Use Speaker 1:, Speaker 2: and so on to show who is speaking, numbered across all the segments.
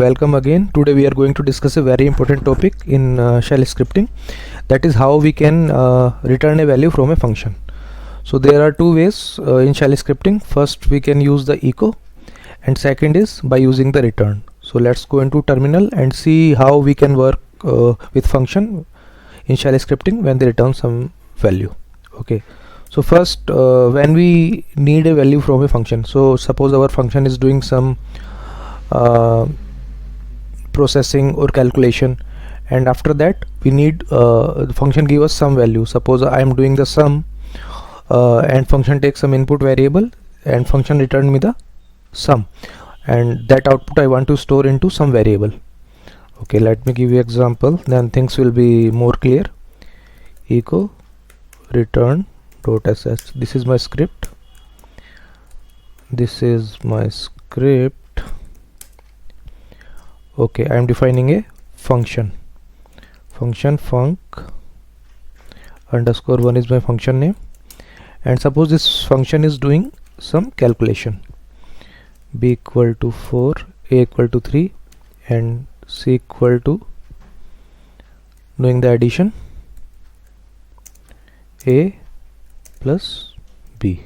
Speaker 1: Welcome again. Today we are going to discuss a very important topic in shell scripting, that is how we can return a value from a function. So there are two ways in shell scripting. First we can use the echo, and second is by using the return. So let's go into terminal and see how we can work with function in shell scripting when they return some value. Okay, so first when we need a value from a function, so suppose our function is doing some processing or calculation, and after that we need the function give us some value. Suppose I am doing the sum and function takes some input variable and function return me the sum, and that output I want to store into some variable. Okay, let me give you example, then things will be more clear. Echo return .sh, this is my script. Okay, I am defining a function func underscore 1 is my function name, and suppose this function is doing some calculation. B equal to 4, A equal to 3, and C equal to doing the addition A plus B.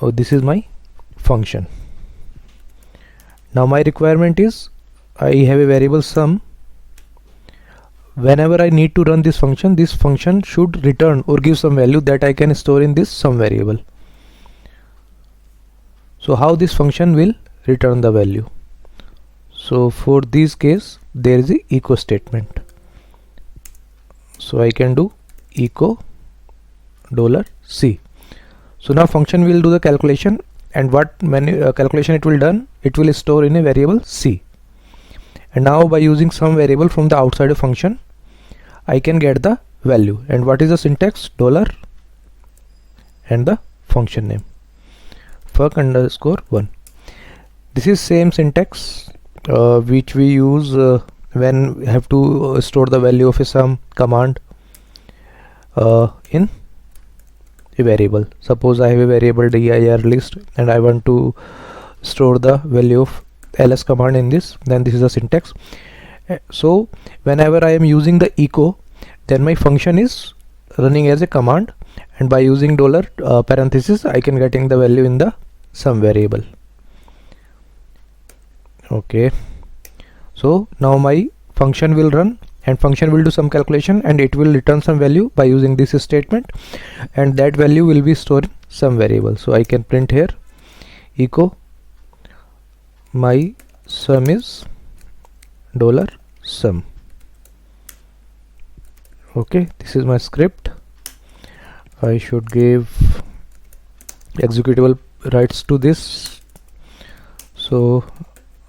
Speaker 1: Oh, this is my function. Now my requirement is I have a variable sum. Whenever I need to run this function should return or give some value that I can store in this sum variable. So how this function will return the value? So for this case there is a echo statement. So I can do echo $C. So now function will do the calculation, and what calculation it will done, it will store in a variable C. And now by using some variable from the outside of function I can get the value. And what is the syntax? Dollar and the function name func underscore 1. This is same syntax which we use when we have to store the value of a sum command in a variable. Suppose I have a variable dir list and I want to store the value of ls command in this, then this is the syntax. So whenever I am using the echo, then my function is running as a command, and by using dollar parenthesis I can getting the value in the sum variable. Okay, so now my function will run and function will do some calculation and it will return some value by using this statement, and that value will be stored in some variable. So I can print here echo my sum is $sum. Okay, this is my script. I should give executable rights to this. So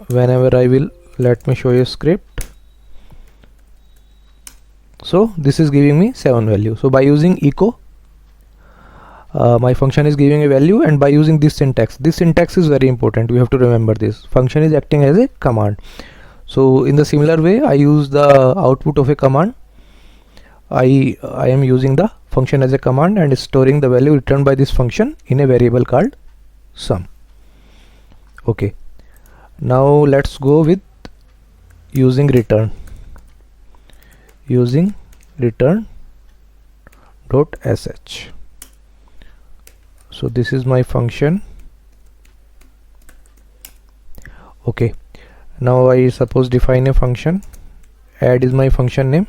Speaker 1: whenever I will, let me show you a script. So this is giving me 7 value. So by using echo my function is giving a value, and by using this syntax is very important. We have to remember this. Function is acting as a command. So in the similar way I use the output of a command. I am using the function as a command and storing the value returned by this function in a variable called sum. Okay, now let's go with using return .sh. So this is my function. Okay, now I suppose define a function. Add is my function name.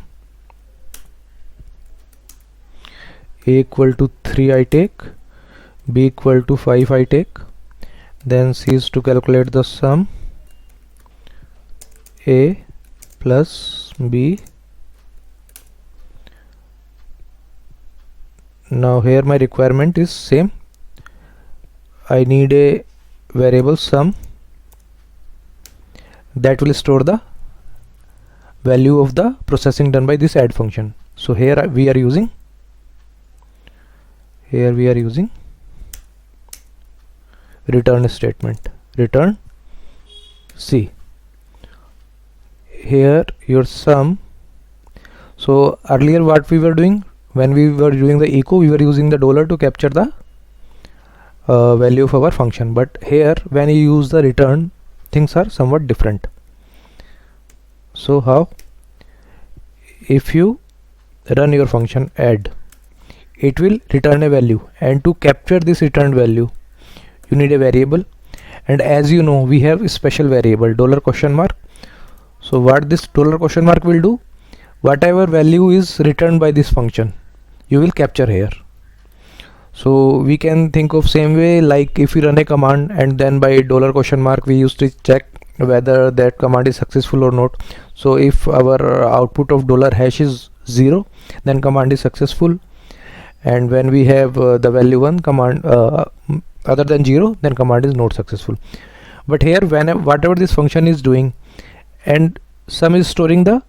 Speaker 1: A equal to 3 I take, B equal to 5 I take, then C is to calculate the sum A plus B. Now here my requirement is same. I need a variable sum that will store the value of the processing done by this add function. So here we are using return statement, return C. Here your sum. So earlier what we were doing, when we were doing the echo, we were using the dollar to capture the value of our function. But here when you use the return, things are somewhat different. So how? If you run your function add, it will return a value, and to capture this returned value you need a variable. And as you know, we have a special variable $?. So what this $? Will do, whatever value is returned by this function you will capture here. So we can think of same way, like if we run a command and then by $? We used to check whether that command is successful or not. So if our output of $# is 0, then command is successful, and when we have the value 1 command other than 0, then command is not successful. But here whatever this function is doing, and sum is storing the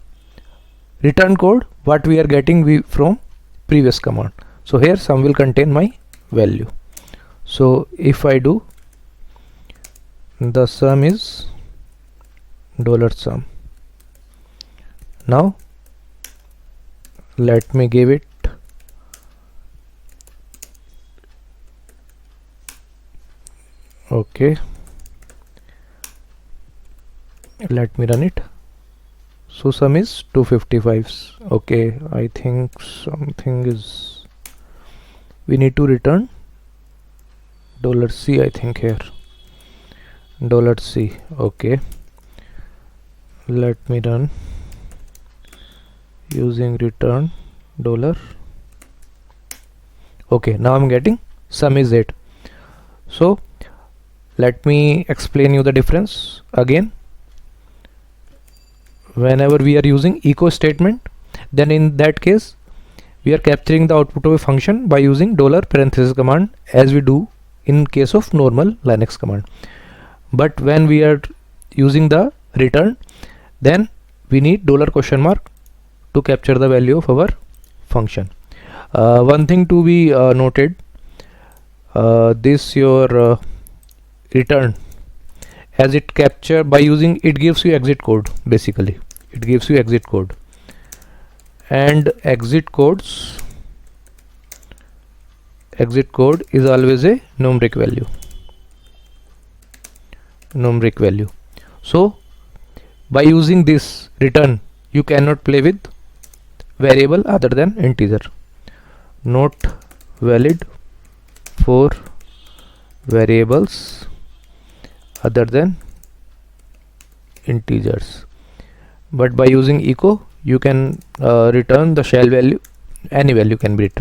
Speaker 1: return code what we are getting from previous command. So here sum will contain my value. So if I do the sum is $sum. Now let me give it okay, let me run it. So sum is 255. Okay, I think something is, we need to return $C, I think here $C. Okay, let me run using return $. Okay, now I'm getting sum is 8. So let me explain you the difference again. Whenever we are using echo statement, then in that case we are capturing the output of a function by using $parenthesis command, as we do in case of normal Linux command. But when we are using the return, then we need $? To capture the value of our function. One thing to be noted, this your return, as it capture by using, it gives you exit code. Basically it gives you exit code, and exit code is always a numeric value. So by using this return you cannot play with variable other than integer. Not valid for variables other than integers. But by using echo you can return the shell value. Any value can be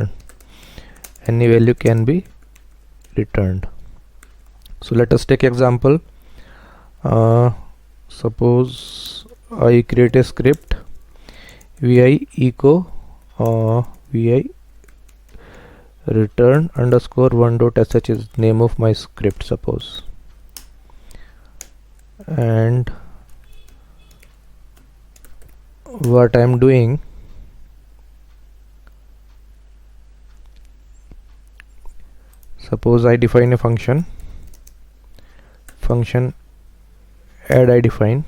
Speaker 1: returned. So let us take example. Suppose I create a script vi echo vi return _1.sh is name of my script, suppose, and what I am doing, suppose I define a function add I define,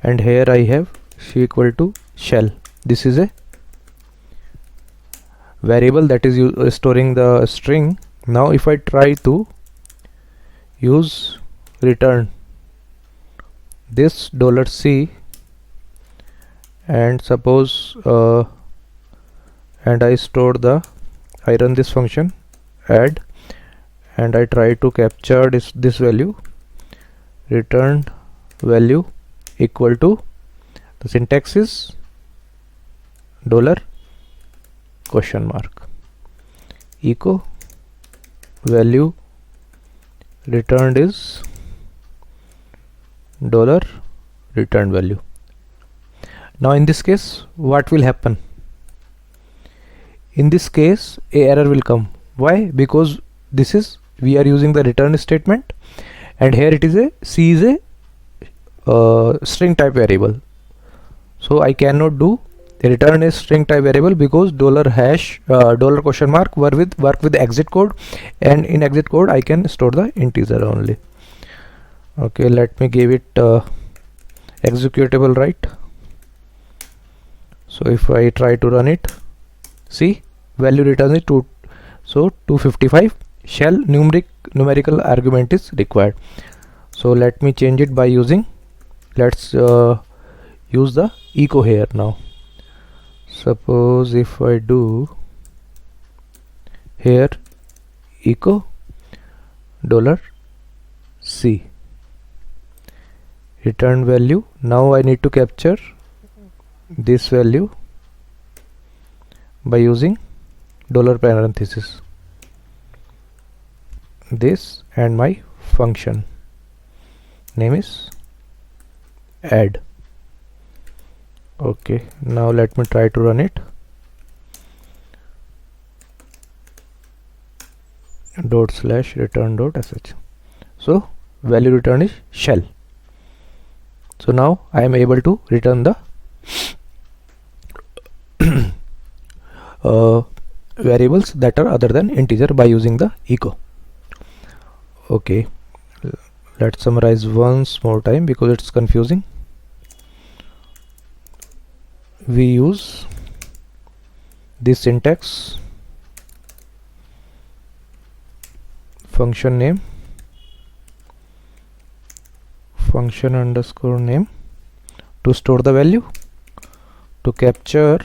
Speaker 1: and here I have c equal to shell. This is a variable that is storing the string. Now if I try to use return this $C, and suppose and I run this function add, and I try to capture this value, returned value equal to, the syntax is $? Echo value returned is $returned value. Now in this case what will happen? In this case a error will come. Why? Because we are using the return statement, and here it is C is a string type variable. So I cannot do return a string type variable because $#work with exit code, and in exit code I can store the integer only. Okay, let me give it executable, right? So if I try to run it, see value returns is 255. shell numerical argument is required. So let me change it by using, let's use the echo here now. Suppose if I do here echo $C return value. Now I need to capture this value by using $parenthesis this, and my function name is add. Okay, now let me try to run it. ./return.sh. So value return is shell. So now I am able to return the variables that are other than integer by using the echo. Okay, let's summarize once more time because it's confusing. We use this syntax, function name, function underscore name to store the value, to capture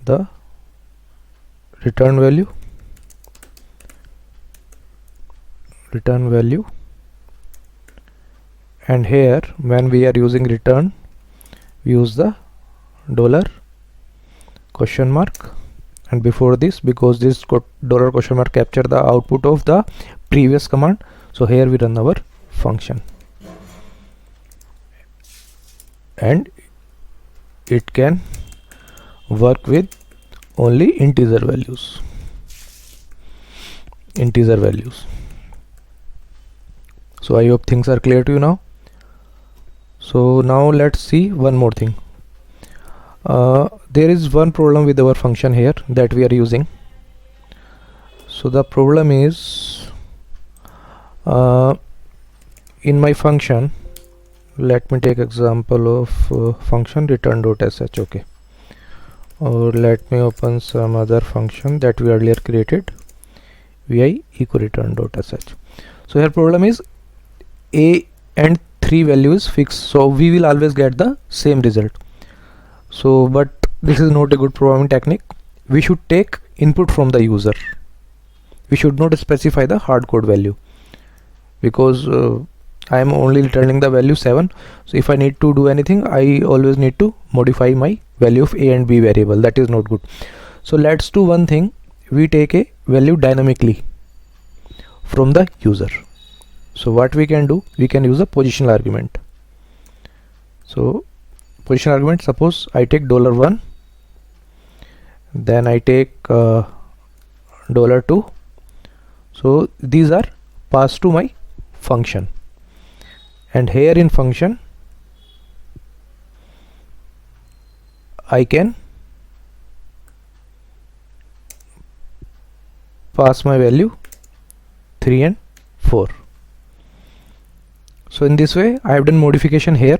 Speaker 1: the return value, and here when we are using return we use the $? And before this, because this $? capture the output of the previous command, so here we run our function and it can work with only integer values. So I hope things are clear to you now. So now let's see one more thing. There is one problem with our function here that we are using. So the problem is in my function, let me take example of function return.sh. okay, or let me open some other function that we earlier created, vi echo return.sh. so here problem is a and 3 values fixed, so we will always get the same result. So but this is not a good programming technique. We should take input from the user. We should not specify the hard code value, because I am only returning the value 7. So if I need to do anything, I always need to modify my value of a and b variable. That is not good. So let's do one thing. We take a value dynamically from the user. So what we can do, we can use a positional argument. So position argument, suppose I take $1, then I take $2. So these are passed to my function, and here in function I can pass my value 3 and 4. So in this way I have done modification here,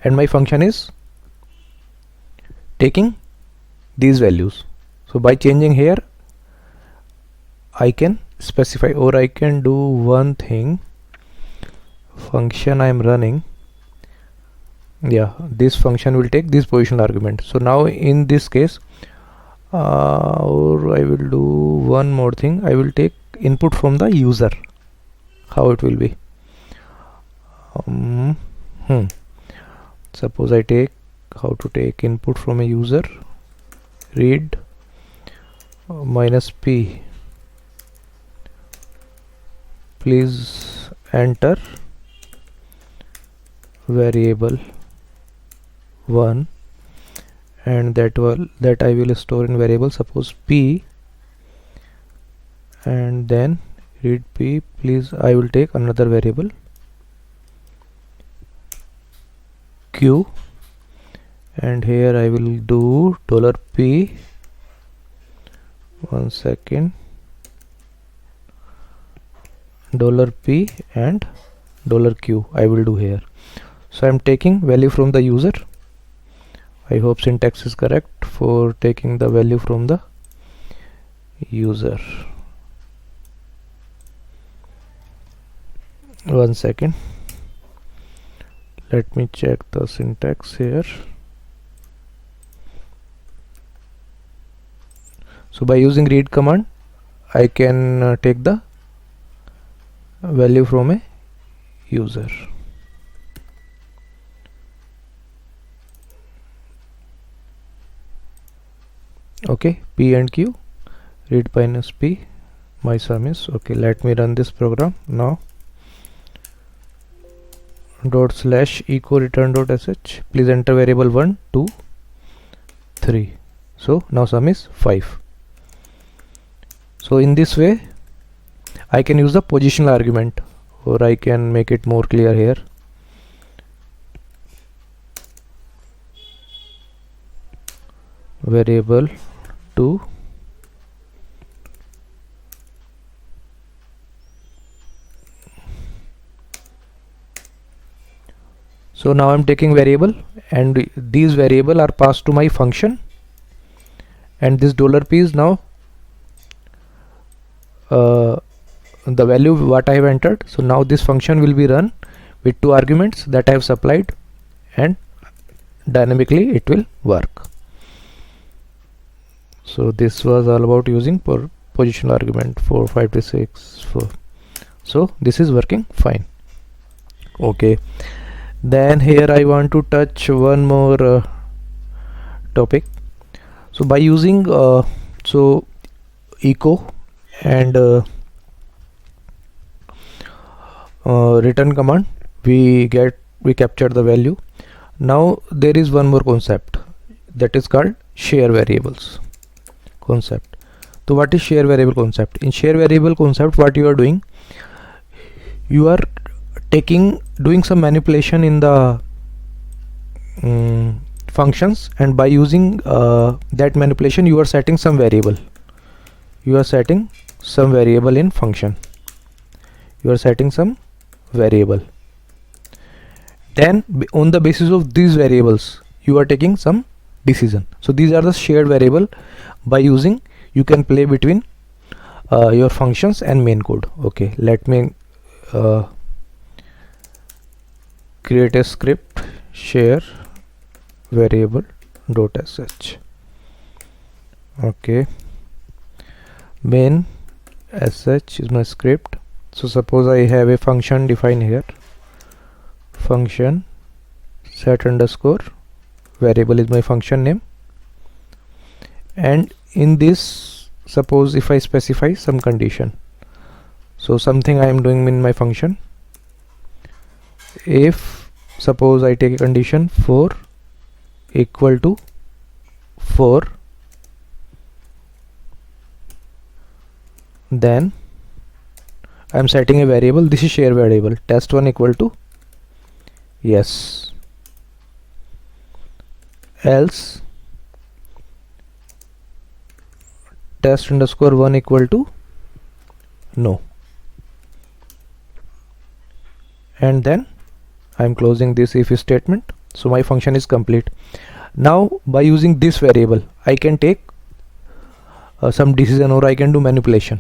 Speaker 1: and my function is taking these values. So by changing here I can specify, or I can do one thing. Function I am running, yeah, this function will take this positional argument. So now in this case or I will do one more thing. I will take input from the user. How it will be? Suppose I take, how to take input from a user, read -p, please enter variable 1, and that I will store in variable, suppose p, and then read p, please I will take another variable q, and here I will do $p, one second, $p and $q I will do here. So I am taking value from the user. I hope syntax is correct for taking the value from the user. One second, let me check the syntax here. So by using read command I can take the value from a user. Okay, p and q, read minus p, my sum is okay. Let me run this program now. Dot slash echo return dot sh, please enter variable 1 2 3. So now sum is 5. So in this way I can use the positional argument, or I can make it more clear here. Variable 2 so now I'm taking variable, and these variable are passed to my function, and this $p is now the value what I have entered. So now this function will be run with 2 arguments that I have supplied, and dynamically it will work. So this was all about using positional argument 4 5 to 6 4. So this is working fine. Okay, then here I want to touch one more topic. So by using so echo and return command, we capture the value. Now there is one more concept that is called share variables concept. So what is share variable concept? In share variable concept, what you are doing, you are doing some manipulation in the functions, and by using that manipulation you are setting some variable. You are setting some variable in function. You are setting some variable. Then on the basis of these variables you are taking some decision. So these are the shared variable. By using, you can play between your functions and main code. Okay, let me create a script, share variable dot sh. Okay, main sh is my script. So suppose I have a function defined here, function set underscore variable is my function name, and in this, suppose if I specify some condition, so something I am doing in my function, if suppose I take a condition 4 equal to 4, then I am setting a variable. This is share variable, test1 equal to yes, else test underscore 1 equal to no, and then I am closing this if statement. So my function is complete. Now by using this variable I can take some decision, or I can do manipulation.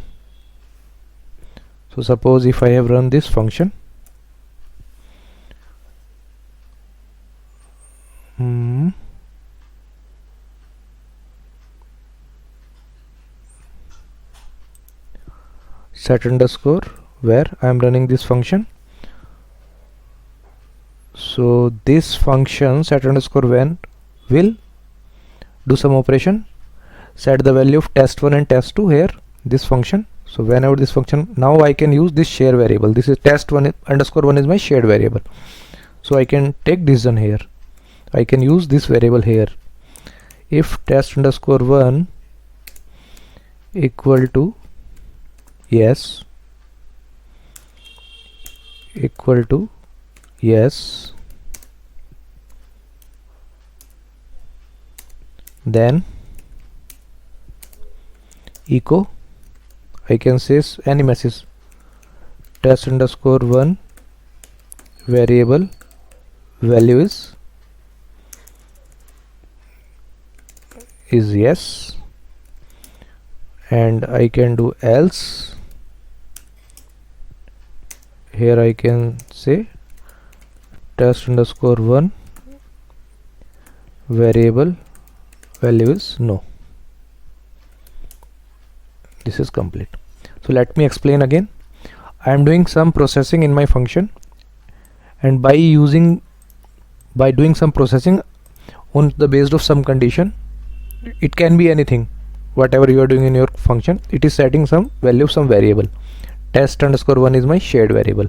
Speaker 1: So suppose if I have run this function, set underscore where I am running this function. So this function set underscore when will do some operation, set the value of test1 and test2 here, this function. So whenever this function, now I can use this share variable. This is test1 underscore 1 is my shared variable. So I can take decision here. I can use this variable here. If test underscore 1 equal to yes, equal to yes, then echo, I can say any message, test underscore 1 variable value is yes, and I can do else. Here I can say test underscore 1 variable value is no. This is complete. So let me explain again. I am doing some processing in my function, and by doing some processing on the basis of some condition, it can be anything, whatever you are doing in your function, it is setting some value of some variable. Test underscore 1 is my shared variable.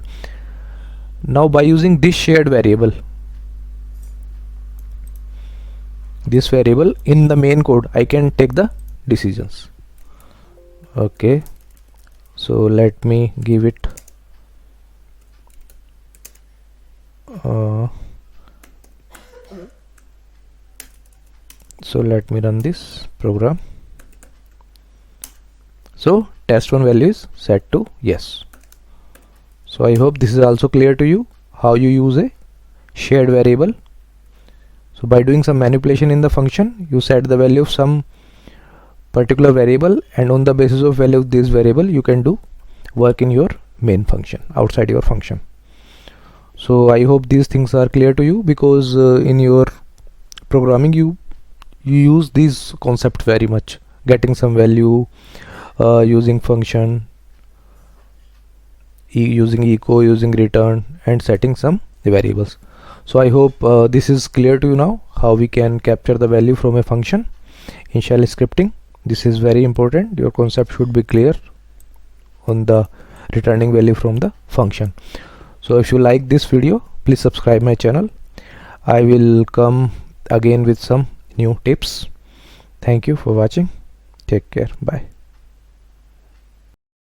Speaker 1: Now by using this shared variable, this variable in the main code, I can take the decisions. Okay, so let me give it so let me run this program. So test1 value is set to yes. So I hope this is also clear to you how you use a shared variable. So by doing some manipulation in the function, you set the value of some particular variable, and on the basis of value of this variable you can do work in your main function outside your function. So I hope these things are clear to you, because in your programming you use these concepts very much, getting some value, using function, using echo, using return, and setting some variables. So I hope this is clear to you now, how we can capture the value from a function in shell scripting. This is very important. Your concept should be clear on the returning value from the function. So if you like this video, please subscribe my channel. I will come again with some new tips. Thank you for watching. Take care. Bye.